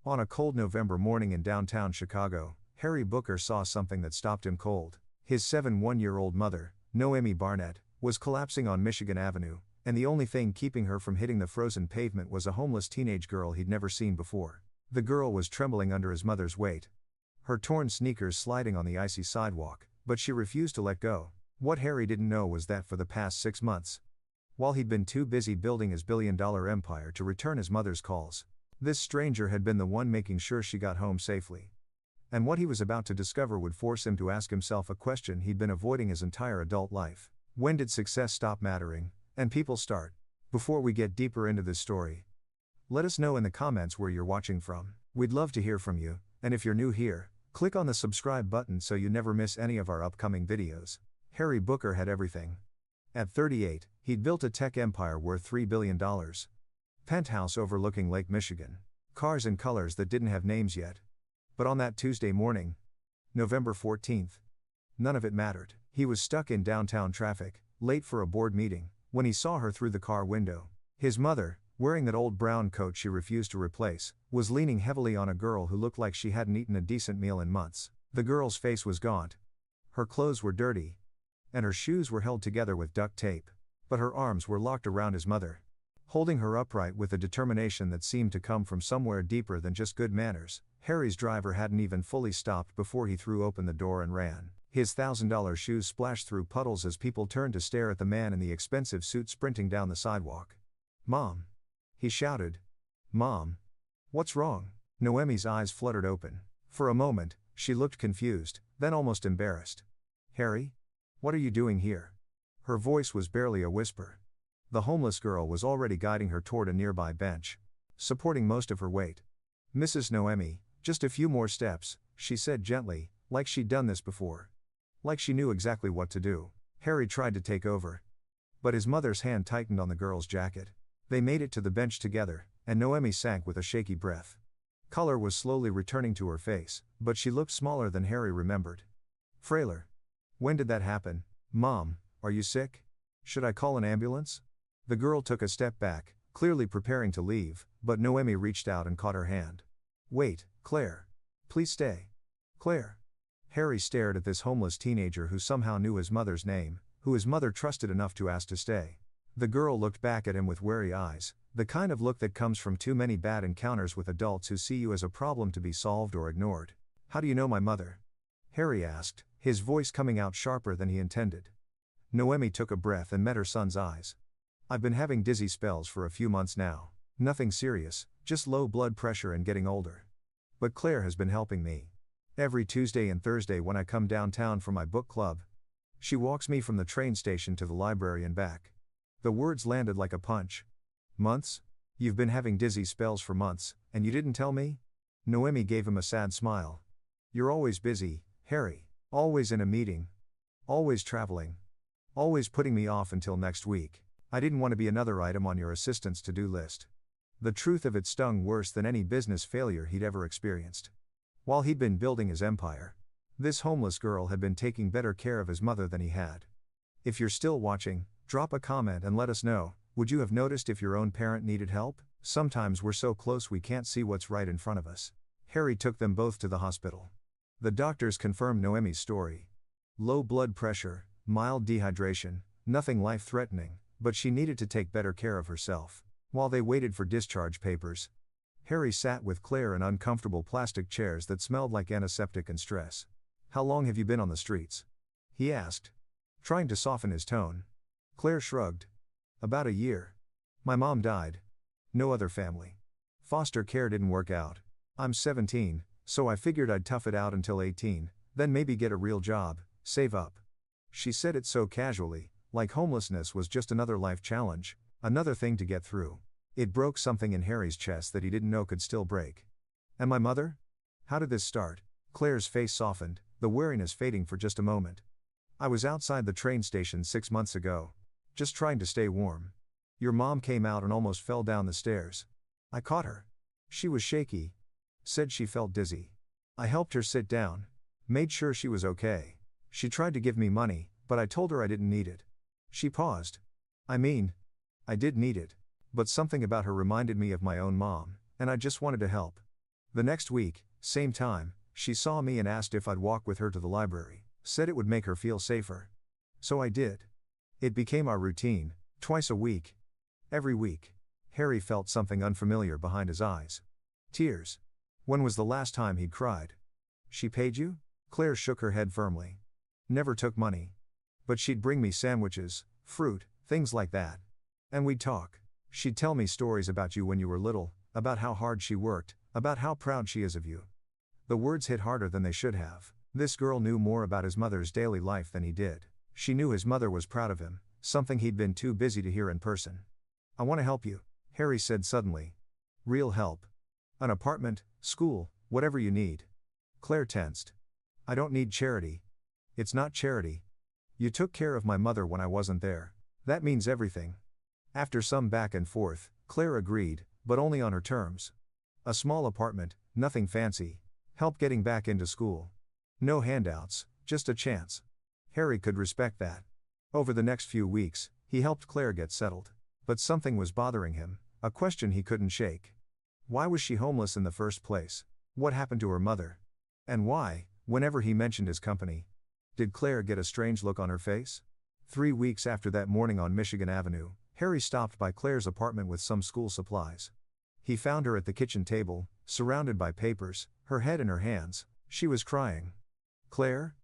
On a cold November morning in downtown Chicago, Harry Booker saw something that stopped him cold. His 7-1-year-old mother, Noemi Barnett, was collapsing on Michigan Avenue, and the only thing keeping her from hitting the frozen pavement was a homeless teenage girl he'd never seen before. The girl was trembling under his mother's weight, her torn sneakers sliding on the icy sidewalk, but she refused to let go. What Harry didn't know was that for the past 6 months, while he'd been too busy building his billion-dollar empire to return his mother's calls, this stranger had been the one making sure she got home safely. And what he was about to discover would force him to ask himself a question he'd been avoiding his entire adult life. When did success stop mattering, and people start? Before we get deeper into this story, let us know in the comments where you're watching from. We'd love to hear from you, and if you're new here, click on the subscribe button so you never miss any of our upcoming videos. Harry Booker had everything. At 38, he'd built a tech empire worth $3 billion. Penthouse overlooking Lake Michigan. Cars and colors that didn't have names yet. But on that Tuesday morning, November 14th, none of it mattered. He was stuck in downtown traffic, late for a board meeting, when he saw her through the car window. His mother, wearing that old brown coat she refused to replace, was leaning heavily on a girl who looked like she hadn't eaten a decent meal in months. The girl's face was gaunt. Her clothes were dirty, and her shoes were held together with duct tape. But her arms were locked around his mother, holding her upright with a determination that seemed to come from somewhere deeper than just good manners. Harry's driver hadn't even fully stopped before he threw open the door and ran. His $1,000 shoes splashed through puddles as people turned to stare at the man in the expensive suit sprinting down the sidewalk. "Mom!" he shouted. "Mom! What's wrong?" Noemi's eyes fluttered open. For a moment, she looked confused, then almost embarrassed. "Harry? What are you doing here?" Her voice was barely a whisper. The homeless girl was already guiding her toward a nearby bench, supporting most of her weight. "Mrs. Noemi, just a few more steps," she said gently, like she'd done this before. Like she knew exactly what to do. Harry tried to take over, but his mother's hand tightened on the girl's jacket. They made it to the bench together, and Noemi sank with a shaky breath. Color was slowly returning to her face, but she looked smaller than Harry remembered. "Frailer. When did that happen? Mom, are you sick? Should I call an ambulance?" The girl took a step back, clearly preparing to leave, but Noemi reached out and caught her hand. "Wait, Claire. Please stay." "Claire." Harry stared at this homeless teenager who somehow knew his mother's name, who his mother trusted enough to ask to stay. The girl looked back at him with wary eyes, the kind of look that comes from too many bad encounters with adults who see you as a problem to be solved or ignored. "How do you know my mother?" Harry asked, his voice coming out sharper than he intended. Noemi took a breath and met her son's eyes. "I've been having dizzy spells for a few months now. Nothing serious, just low blood pressure and getting older. But Claire has been helping me. Every Tuesday and Thursday when I come downtown for my book club, she walks me from the train station to the library and back." The words landed like a punch. "Months? You've been having dizzy spells for months, and you didn't tell me?" Noemi gave him a sad smile. "You're always busy, Harry. Always in a meeting. Always traveling. Always putting me off until next week. I didn't want to be another item on your assistant's to-do list." The truth of it stung worse than any business failure he'd ever experienced. While he'd been building his empire, this homeless girl had been taking better care of his mother than he had. If you're still watching, drop a comment and let us know. Would you have noticed if your own parent needed help? Sometimes we're so close we can't see what's right in front of us. Harry took them both to the hospital. The doctors confirmed Noemi's story. Low blood pressure, mild dehydration, nothing life-threatening, but she needed to take better care of herself. While they waited for discharge papers, Harry sat with Claire in uncomfortable plastic chairs that smelled like antiseptic and stress. "How long have you been on the streets?" he asked, trying to soften his tone. Claire shrugged. "About a year. My mom died. No other family. Foster care didn't work out. I'm 17, so I figured I'd tough it out until 18, then maybe get a real job, save up." She said it so casually, like homelessness was just another life challenge, another thing to get through. It broke something in Harry's chest that he didn't know could still break. "And my mother? How did this start?" Claire's face softened, the wariness fading for just a moment. "I was outside the train station 6 months ago, just trying to stay warm. Your mom came out and almost fell down the stairs. I caught her. She was shaky. Said she felt dizzy. I helped her sit down. Made sure she was okay. She tried to give me money, but I told her I didn't need it." She paused. "I mean, I did need it. But something about her reminded me of my own mom, and I just wanted to help." The next week, same time, she saw me and asked if I'd walk with her to the library, said it would make her feel safer. So I did. It became our routine, twice a week. Every week. Harry felt something unfamiliar behind his eyes. Tears. When was the last time he'd cried? She paid you? Claire shook her head firmly. Never took money. But she'd bring me sandwiches, fruit, things like that. And we'd talk. She'd tell me stories about you when you were little, about how hard she worked, about how proud she is of you. The words hit harder than they should have. This girl knew more about his mother's daily life than he did. She knew his mother was proud of him, something he'd been too busy to hear in person. I want to help you, Harry said suddenly. Real help. An apartment, school, whatever you need. Claire tensed. I don't need charity. It's not charity. You took care of my mother when I wasn't there. That means everything. After some back and forth, Claire agreed, but only on her terms. A small apartment, nothing fancy. Help getting back into school. No handouts, just a chance. Harry could respect that. Over the next few weeks, he helped Claire get settled. But something was bothering him, a question he couldn't shake. Why was she homeless in the first place? What happened to her mother? And why, whenever he mentioned his company, did Claire get a strange look on her face? 3 weeks after that morning on Michigan Avenue, Harry stopped by Claire's apartment with some school supplies. He found her at the kitchen table, surrounded by papers, her head in her hands. She was crying. Claire?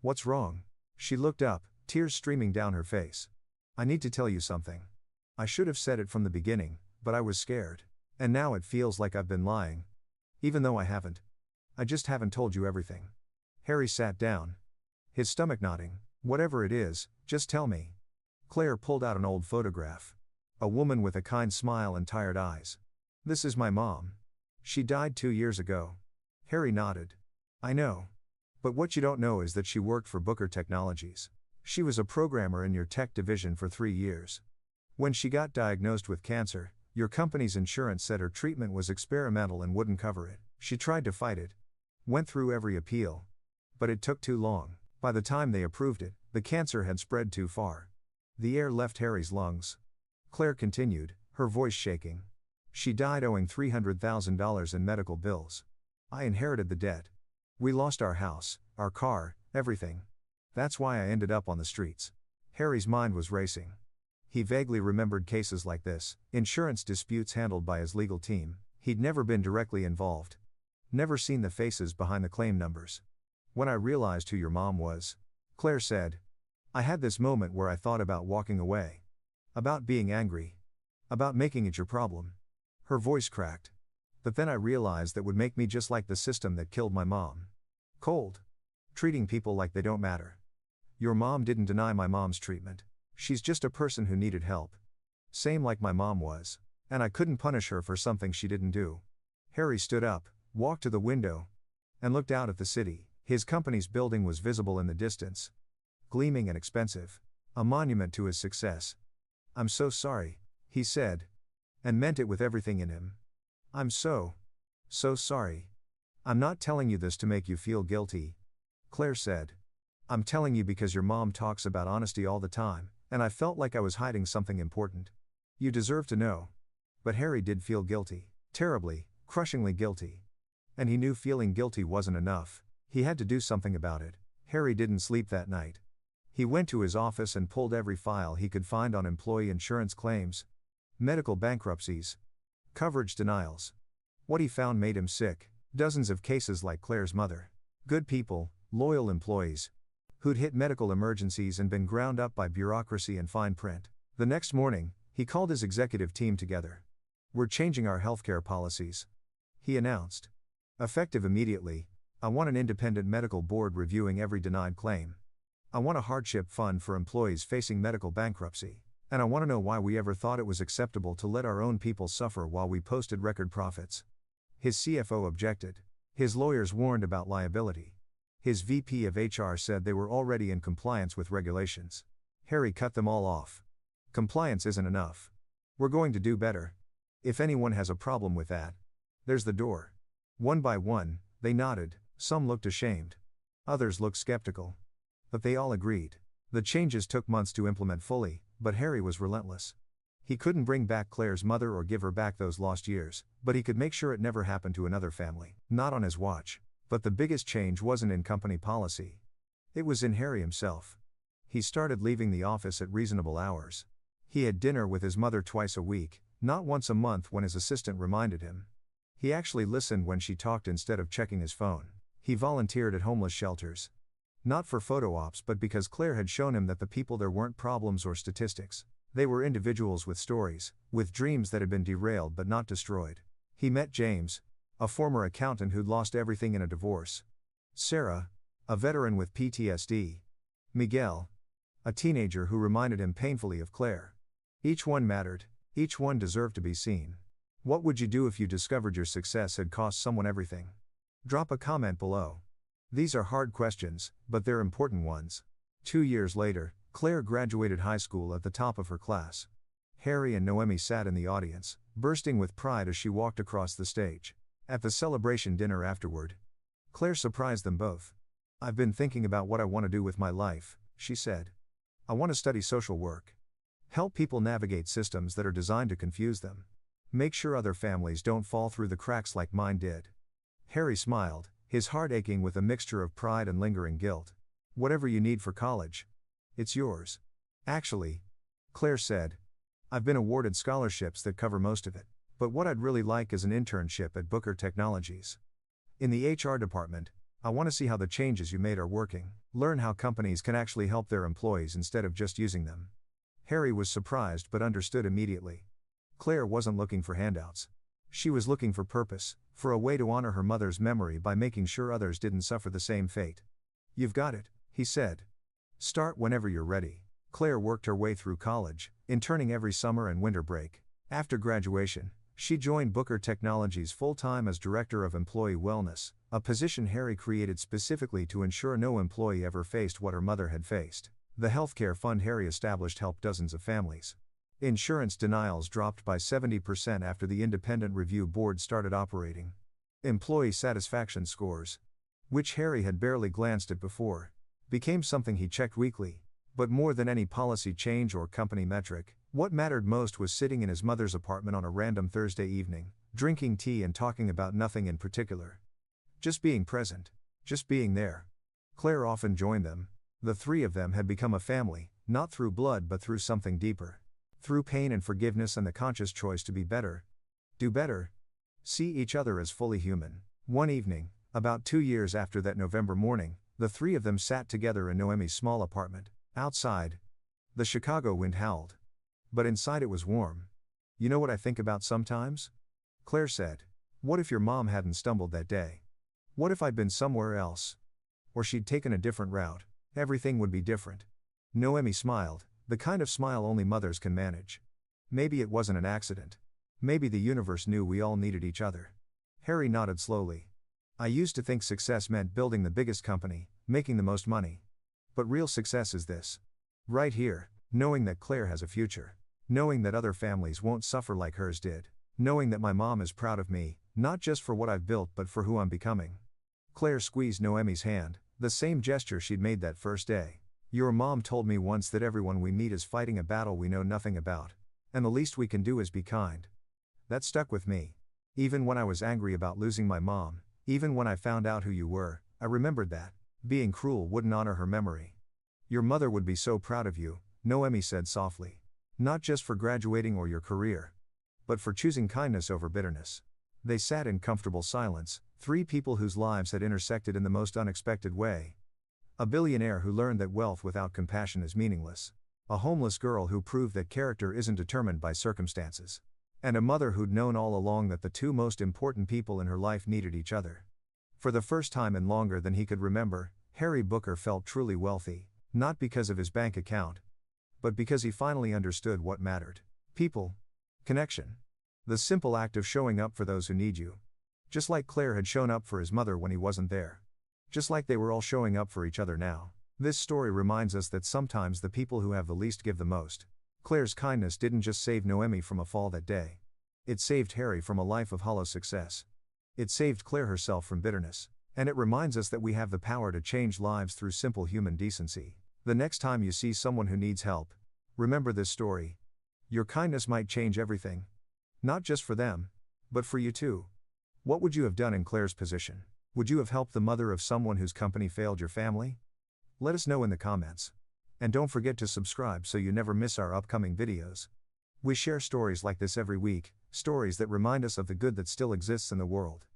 What's wrong? She looked up, tears streaming down her face. I need to tell you something. I should have said it from the beginning, but I was scared. And now it feels like I've been lying. Even though I haven't. I just haven't told you everything. Harry sat down. His stomach knotting. Whatever it is, just tell me. Claire pulled out an old photograph. A woman with a kind smile and tired eyes. This is my mom. She died 2 years ago. Harry nodded. I know. But what you don't know is that she worked for Booker Technologies. She was a programmer in your tech division for 3 years. When she got diagnosed with cancer, your company's insurance said her treatment was experimental and wouldn't cover it. She tried to fight it. Went through every appeal. But it took too long. By the time they approved it, the cancer had spread too far. The air left Harry's lungs. Claire continued, her voice shaking. She died owing $300,000 in medical bills. I inherited the debt. We lost our house, our car, everything. That's why I ended up on the streets. Harry's mind was racing. He vaguely remembered cases like this, insurance disputes handled by his legal team. He'd never been directly involved. Never seen the faces behind the claim numbers. When I realized who your mom was, Claire said, I had this moment where I thought about walking away. About being angry. About making it your problem. Her voice cracked. But then I realized that would make me just like the system that killed my mom. Cold. Treating people like they don't matter. Your mom didn't deny my mom's treatment. She's just a person who needed help. Same like my mom was. And I couldn't punish her for something she didn't do. Harry stood up, walked to the window, and looked out at the city. His company's building was visible in the distance. Gleaming and expensive. A monument to his success. I'm so sorry, he said. And meant it with everything in him. I'm so sorry. I'm not telling you this to make you feel guilty, Claire said. I'm telling you because your mom talks about honesty all the time, and I felt like I was hiding something important. You deserve to know. But Harry did feel guilty. Terribly, crushingly guilty. And he knew feeling guilty wasn't enough. He had to do something about it. Harry didn't sleep that night. He went to his office and pulled every file he could find on employee insurance claims, medical bankruptcies, coverage denials. What he found made him sick. Dozens of cases like Claire's mother. Good people, loyal employees, who'd hit medical emergencies and been ground up by bureaucracy and fine print. The next morning, he called his executive team together. We're changing our healthcare policies, he announced. Effective immediately, I want an independent medical board reviewing every denied claim. I want a hardship fund for employees facing medical bankruptcy. And I want to know why we ever thought it was acceptable to let our own people suffer while we posted record profits. His CFO objected. His lawyers warned about liability. His VP of HR said they were already in compliance with regulations. Harry cut them all off. Compliance isn't enough. We're going to do better. If anyone has a problem with that, there's the door. One by one, they nodded. Some looked ashamed. Others looked skeptical. But they all agreed. The changes took months to implement fully, but Harry was relentless. He couldn't bring back Claire's mother or give her back those lost years, but he could make sure it never happened to another family. Not on his watch. But the biggest change wasn't in company policy. It was in Harry himself. He started leaving the office at reasonable hours. He had dinner with his mother twice a week, not once a month when his assistant reminded him. He actually listened when she talked instead of checking his phone. He volunteered at homeless shelters. Not for photo ops but because Claire had shown him that the people there weren't problems or statistics. They were individuals with stories, with dreams that had been derailed but not destroyed. He met James, a former accountant who'd lost everything in a divorce. Sarah, a veteran with PTSD. Miguel, a teenager who reminded him painfully of Claire. Each one mattered, each one deserved to be seen. What would you do if you discovered your success had cost someone everything? Drop a comment below. These are hard questions, but they're important ones. 2 years later, Claire graduated high school at the top of her class. Harry and Noemi sat in the audience, bursting with pride as she walked across the stage. At the celebration dinner afterward, Claire surprised them both. "I've been thinking about what I want to do with my life," she said. "I want to study social work. Help people navigate systems that are designed to confuse them. Make sure other families don't fall through the cracks like mine did." Harry smiled, his heart aching with a mixture of pride and lingering guilt. "Whatever you need for college, it's yours." "Actually," Claire said, "I've been awarded scholarships that cover most of it, but what I'd really like is an internship at Booker Technologies. In the HR department, I want to see how the changes you made are working, learn how companies can actually help their employees instead of just using them." Harry was surprised but understood immediately. Claire wasn't looking for handouts. She was looking for purpose, for a way to honor her mother's memory by making sure others didn't suffer the same fate. "You've got it," he said. "Start whenever you're ready." Claire worked her way through college, interning every summer and winter break. After graduation, she joined Booker Technologies full-time as Director of Employee Wellness, a position Harry created specifically to ensure no employee ever faced what her mother had faced. The healthcare fund Harry established helped dozens of families. Insurance denials dropped by 70% after the independent review board started operating. Employee satisfaction scores, which Harry had barely glanced at before, became something he checked weekly. But more than any policy change or company metric, what mattered most was sitting in his mother's apartment on a random Thursday evening, drinking tea and talking about nothing in particular. Just being present. Just being there. Claire often joined them. The three of them had become a family, not through blood but through something deeper. Through pain and forgiveness and the conscious choice to be better. Do better. See each other as fully human. One evening, about 2 years after that November morning, the three of them sat together in Noemi's small apartment. Outside, the Chicago wind howled. But inside it was warm. "You know what I think about sometimes?" Claire said. "What if your mom hadn't stumbled that day? What if I'd been somewhere else? Or she'd taken a different route? Everything would be different." Noemi smiled, the kind of smile only mothers can manage. "Maybe it wasn't an accident. Maybe the universe knew we all needed each other." Harry nodded slowly. "I used to think success meant building the biggest company, making the most money. But real success is this. Right here, knowing that Claire has a future. Knowing that other families won't suffer like hers did. Knowing that my mom is proud of me, not just for what I've built but for who I'm becoming." Claire squeezed Noemi's hand, the same gesture she'd made that first day. "Your mom told me once that everyone we meet is fighting a battle we know nothing about. And the least we can do is be kind." That stuck with me. Even when I was angry about losing my mom, even when I found out who you were, I remembered that. Being cruel wouldn't honor her memory. "Your mother would be so proud of you," Noemi said softly. "Not just for graduating or your career, but for choosing kindness over bitterness." They sat in comfortable silence, three people whose lives had intersected in the most unexpected way. A billionaire who learned that wealth without compassion is meaningless. A homeless girl who proved that character isn't determined by circumstances. And a mother who'd known all along that the two most important people in her life needed each other. For the first time in longer than he could remember, Harry Booker felt truly wealthy, not because of his bank account, but because he finally understood what mattered. People. Connection. The simple act of showing up for those who need you. Just like Claire had shown up for his mother when he wasn't there. Just like they were all showing up for each other now. This story reminds us that sometimes the people who have the least give the most. Claire's kindness didn't just save Noemi from a fall that day. It saved Harry from a life of hollow success. It saved Claire herself from bitterness. And it reminds us that we have the power to change lives through simple human decency. The next time you see someone who needs help, remember this story. Your kindness might change everything. Not just for them, but for you too. What would you have done in Claire's position? Would you have helped the mother of someone whose company failed your family? Let us know in the comments. And don't forget to subscribe so you never miss our upcoming videos. We share stories like this every week, stories that remind us of the good that still exists in the world.